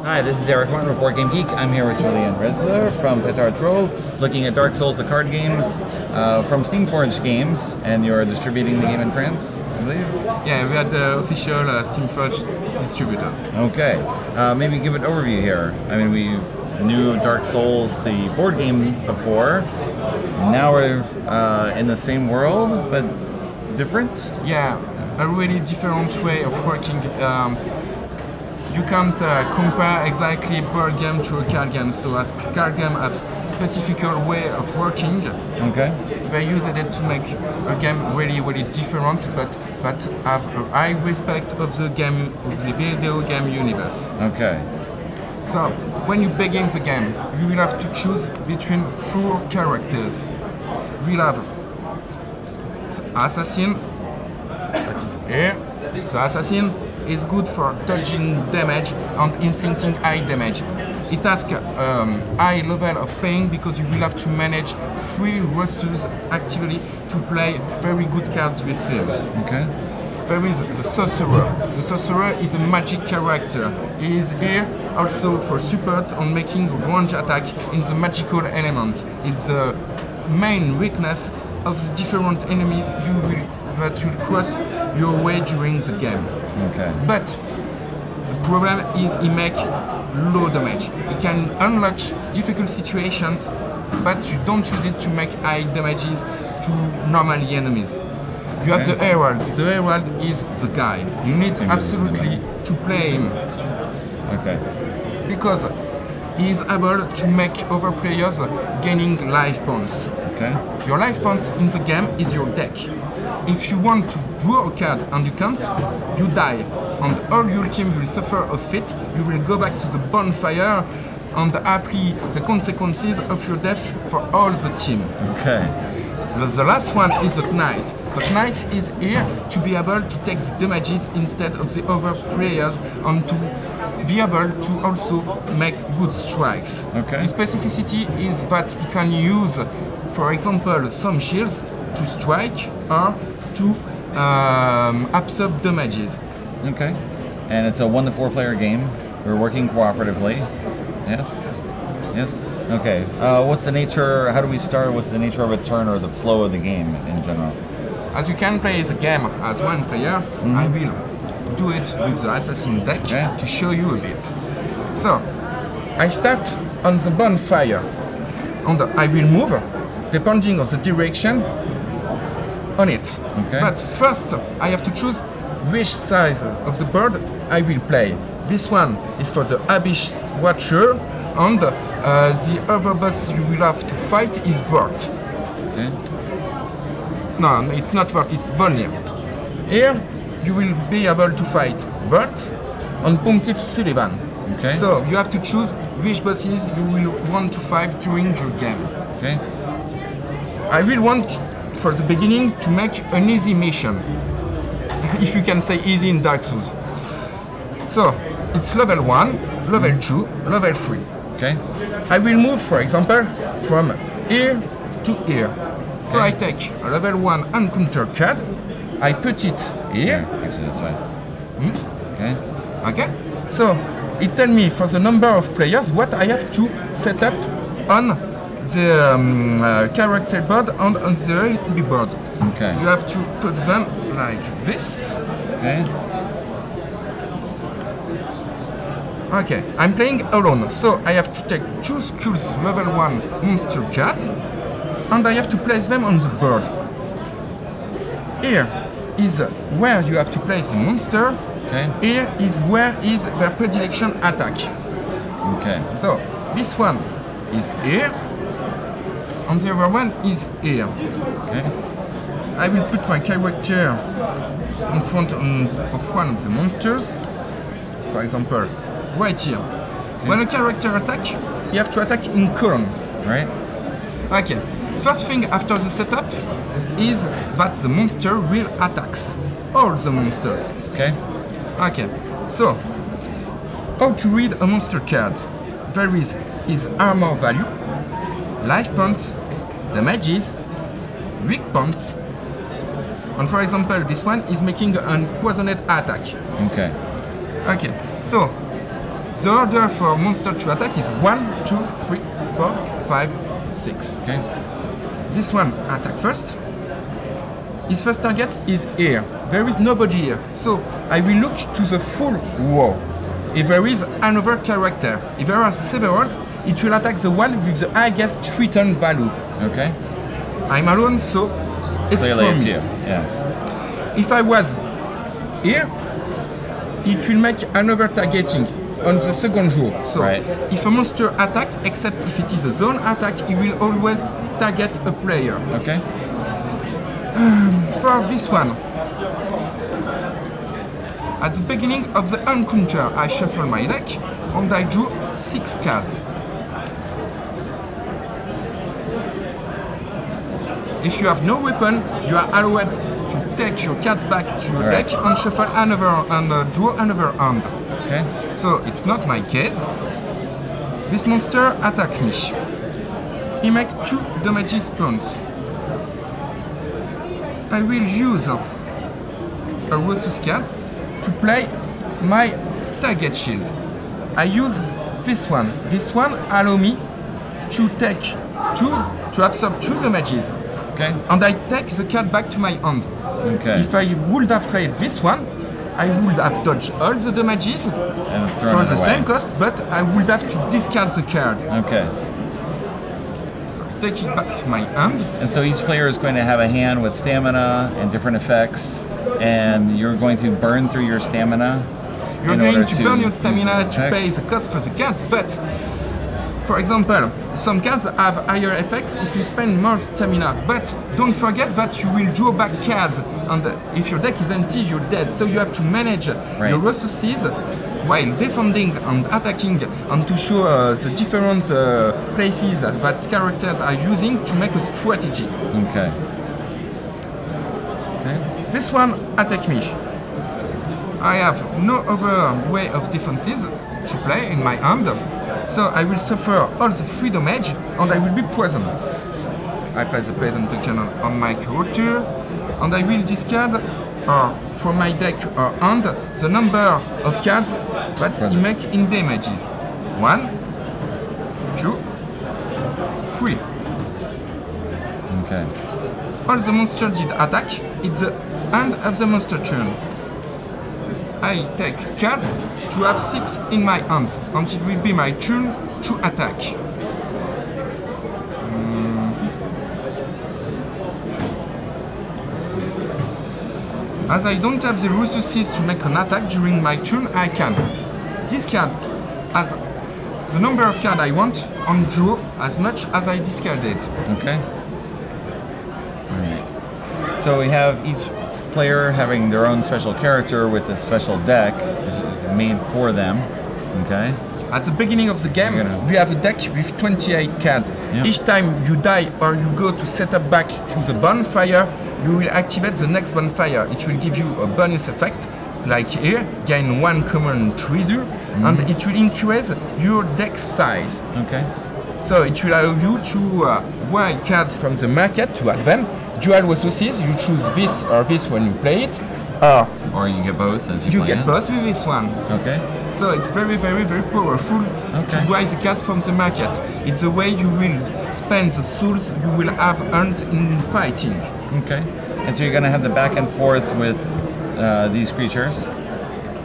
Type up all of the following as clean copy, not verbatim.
Hi, this is Eric Martin with Board Game Geek. I'm here with Julian Resler from Petard Troll, looking at Dark Souls, the card game, from Steamforged Games, and you're distributing the game in France, I believe? Yeah, we are the official Steamforged distributors. Okay, maybe give an overview here. I mean, we knew Dark Souls, the board game, before. Now we're in the same world, but different? Yeah, a really different way of working. You can't compare exactly board game to a card game. So as card game have specific way of working, okay, they use it to make a game really different, but have a high respect of the game, of the video game universe. Okay. So when you begin the game, you will have to choose between 4 characters. We'll have the assassin, that is here. The assassin is good for dodging damage and inflicting high damage. It asks high level of pain because you will have to manage 3 resources actively to play very good cards with him. Okay. There is the sorcerer. The sorcerer is a magic character. He is here also for support on making range attack in the magical element. It's the main weakness of the different enemies that will cross your way during the game. Okay. But the problem is he makes low damage. He can unlock difficult situations, but you don't use it to make high damages to normal enemies. You have the Herald. The Herald is the guy. You need absolutely to play him. Okay. Because he is able to make other players gaining life points. Okay. Your life points in the game is your deck. If you want to draw a card and you can't, you die. And all your team will suffer a fate. You will go back to the bonfire and apply the consequences of your death for all the team. Okay. The last one is the knight. The knight is here to be able to take the damages instead of the other players and to be able to also make good strikes. Okay. The specificity is that you can use, for example, some shields to strike or to absorb damages. Okay. And it's a 1 to 4 player game. We're working cooperatively. Yes? Yes? Okay. What's the nature, how do we start? What's the nature of a turn or the flow of the game in general? As you can play the game as 1 player, I will do it with the assassin deck to show you a bit. So, I start on the bonfire and I will move depending on the direction on it. Okay. But first I have to choose which size of the bird I will play. This one is for the Abyss Watcher, and the other boss you will have to fight is Vort. Okay. No, it's not Vort, it's Volnir. Here you will be able to fight Vort and Pontiff Sullivan. Okay. So you have to choose which bosses you will want to fight during your game. Okay. I will want for the beginning to make an easy mission, if you can say easy in Dark Souls. So it's level 1, level 2, level 3. Okay. I will move, for example, from here to here. So I take a level 1 encounter card, I put it here. Actually, this way. Okay. Okay. So it tells me for the number of players what I have to set up on the character board and on the enemy board. Okay. You have to put them like this. Okay. Okay, I'm playing alone, so I have to take 2 skulls level 1 monster cards and I have to place them on the board. Here is where you have to place the monster. Okay. Here is where is their predilection attack. Okay. So this one is here and the other one is here. Okay. I will put my character in front of one of the monsters. For example, right here. Okay. When a character attacks, you have to attack in column. Right. Okay. First thing after the setup is that the monster will attack all the monsters. Okay. Okay. So, how to read a monster card? There is his armor value, life points, damages, weak points, and for example, this one is making a poisoned attack. Okay. Okay. So, The order for monster to attack is 1, 2, 3, 4, 5, 6. Okay. This one attack first. His first target is here. There is nobody here. So I will look to the full wall. If there is another character, if there are several, it will attack the one with the highest return value. Okay. I'm alone, so it's Clearly for it's me. you. Yes. If I was here, it will make another targeting on the second row. So Right. if a monster attacks, except if it is a zone attack, it will always target a player. Okay. For this one, at the beginning of the encounter, I shuffle my deck and I drew 6 cards. If you have no weapon, you are allowed to take your cards back to your Right. deck and shuffle another and draw another hand. Okay. So it's not my case. This monster attack me. He makes 2 damages points. I will use a Rosus card to play my target shield. I use this one. This one allows me to take 2 to absorb 2 damages. Okay. And I take the card back to my hand. Okay. If I would have played this one, I would have dodged all the damages And thrown for it the away. same cost, but I would have to discard the card. Okay. So take it back to my hand. And so each player is going to have a hand with stamina and different effects, and you're going to burn through your stamina. You're in going order to burn your stamina to effects. pay the cost for the cards, but for example, some cards have higher effects if you spend more stamina, but don't forget that you will draw back cards, and if your deck is empty, you're dead. So you have to manage Right. your resources while defending and attacking, and to show the different places that characters are using to make a strategy. Okay. Okay. This one attack me. I have no other way of defenses to play in my hand, so I will suffer all the 3 damage and I will be poisoned. I play the poison token on my character and I will discard from my deck or hand the number of cards that he make in damages. 1, 2, 3. Okay. All the monsters did attack, it's the end of the monster turn. I take cards to have 6 in my hands, and it will be my turn to attack. As I don't have the resources to make an attack during my turn, I can discard as the number of cards I want and draw as much as I discarded. Okay. All right. So we have each player having their own special character with a special deck which is made for them. Okay. At the beginning of the game, we have a deck with 28 cards. Yep. Each time you die or you go to set up back to the bonfire, you will activate the next bonfire. It will give you a bonus effect, like here, gain 1 common treasure, and it will increase your deck size. Okay. So it will allow you to buy cards from the market to add them. Dual resources, you choose this or this when you play it, Or you get both as you you play get it. both with this one. Okay. So it's very, very, very powerful to buy the cards from the market. It's the way you will spend the souls you will have earned in fighting. Okay. And so you're going to have the back and forth with these creatures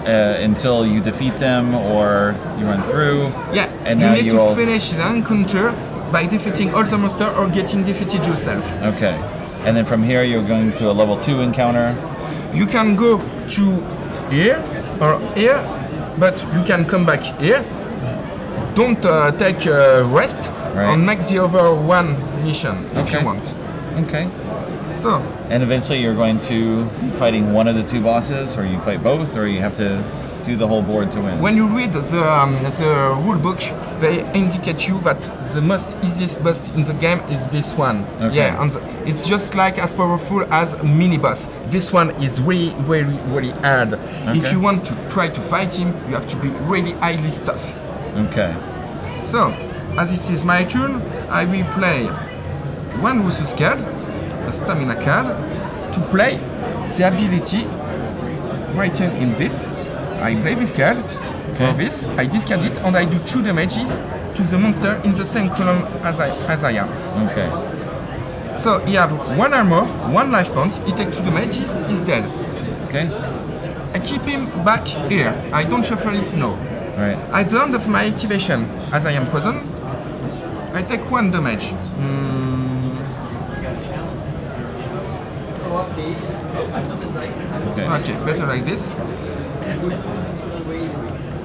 until you defeat them or you run through. Yeah, And you now need you to will... finish the encounter by defeating all the monsters or getting defeated yourself. Okay. And then from here you're going to a level 2 encounter. You can go to here or here, but you can come back here. Don't take rest and make the other one mission if you want. Okay. So, and eventually you're going to be fighting one of the 2 bosses, or you fight both, or you have to do the whole board to win. When you read the rule book, they indicate you that the most easiest boss in the game is this one. Okay. Yeah, and it's just like as powerful as a mini boss. This one is really, really, really hard. Okay. If you want to try to fight him, you have to be really highly tough. Okay. So, as it is my turn, I will play 1 Rosus card, a stamina card, to play the ability written in this. I play this card. For this, I discard it and I do 2 damages to the monster in the same column as I am. Okay. So he have 1 armor, 1 life point, he takes 2 damages, he's dead. Okay. I keep him back here, I don't shuffle it, no. Right. At the end of my activation, as I am poisoned, I take 1 damage. Okay, better like this.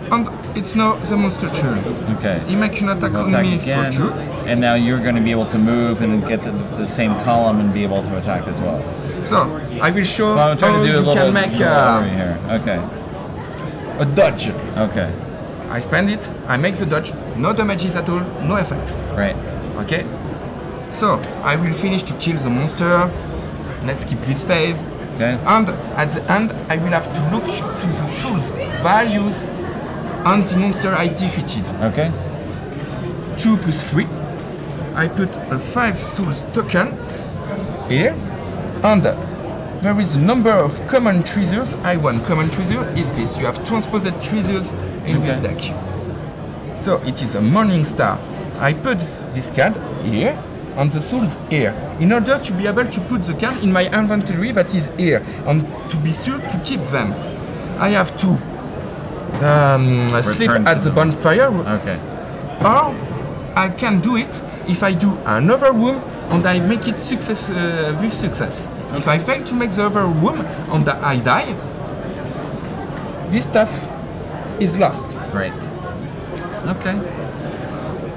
And it's now the monster turn. Okay. He makes an attack on me again, for 2. and now you're going to be able to move and get the same column and be able to attack as well. So I will show So I'm trying how to do a you little can make here. Okay. a dodge. Okay. I spend it, I make the dodge, no damages at all, no effect. Right. Okay? So I will finish to kill the monster. Let's keep this phase. Okay. And at the end, I will have to look to the soul's values on the monster I defeated. Okay. 2 plus 3. I put a 5 souls token here. And there is a number of common treasures. One common treasure is this. You have transposed treasures in this deck. So it is a morning star. I put this card here and the souls here in order to be able to put the card in my inventory that is here and to be sure to keep them. I have to sleep at the bonfire. Okay. Or I can do it if I do another room and I make it with success. Okay. If I fail to make the other room and I die, this stuff is lost. Right. Okay.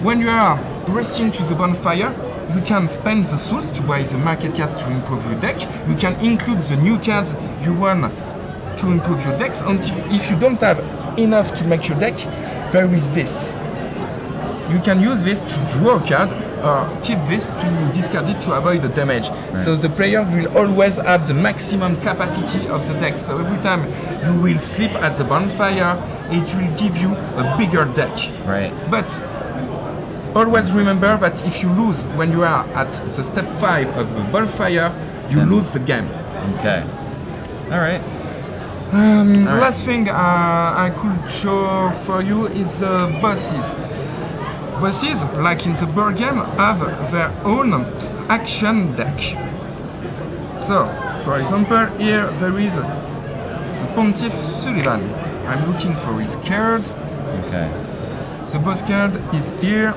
When you are resting to the bonfire, you can spend the souls to buy the market cards to improve your deck. You can include the new cards you want to improve your decks. And if you don't have enough to make your deck, there is this. You can use this to draw a card or keep this to discard it to avoid the damage. Right. So the player will always have the maximum capacity of the deck. So every time you will sleep at the bonfire, it will give you a bigger deck. Right. But always remember that if you lose when you are at the step 5 of the bonfire, you lose the game. Okay. All right. Last thing I could show for you is the bosses. Bosses, like in the board game, have their own action deck. So, for example, here there is the Pontiff Sullivan. I'm looking for his card. Okay. The boss card is here.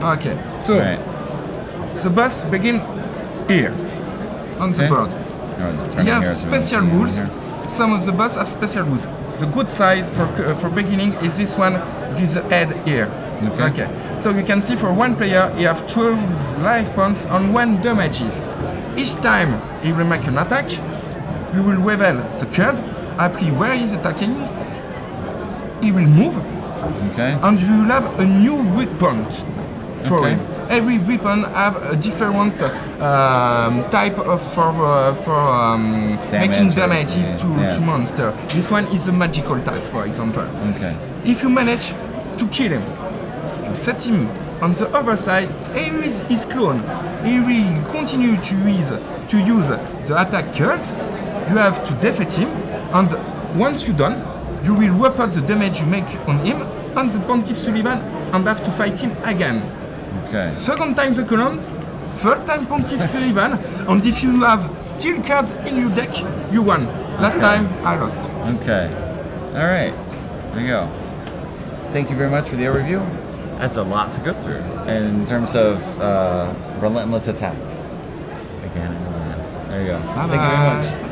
Okay, so the boss begin here on the board. You have special rules. Some of the boss have special rules. The good side for beginning is this one with the head here. Okay. So you can see for one player you have 12 life points and 1 damages. Each time he will make an attack, you will reveal the card, apply where he is attacking, he will move, and you will have a new weak point for him. Every weapon have a different type of making damages to monster. This one is a magical type, for example. If you manage to kill him, you set him on the other side, here is his clone. He will continue to use the attack cards. You have to defeat him, and once you're done, you will report the damage you make on him and the Pontiff Sullivan and have to fight him again. Second time the column, third time Pontiff Sullivan, and if you have still cards in your deck, you won. Last time, I lost. Okay. All right. There you go. Thank you very much for the overview. That's a lot to go through in terms of relentless attacks. Again, there you go. Bye-bye. Thank you very much.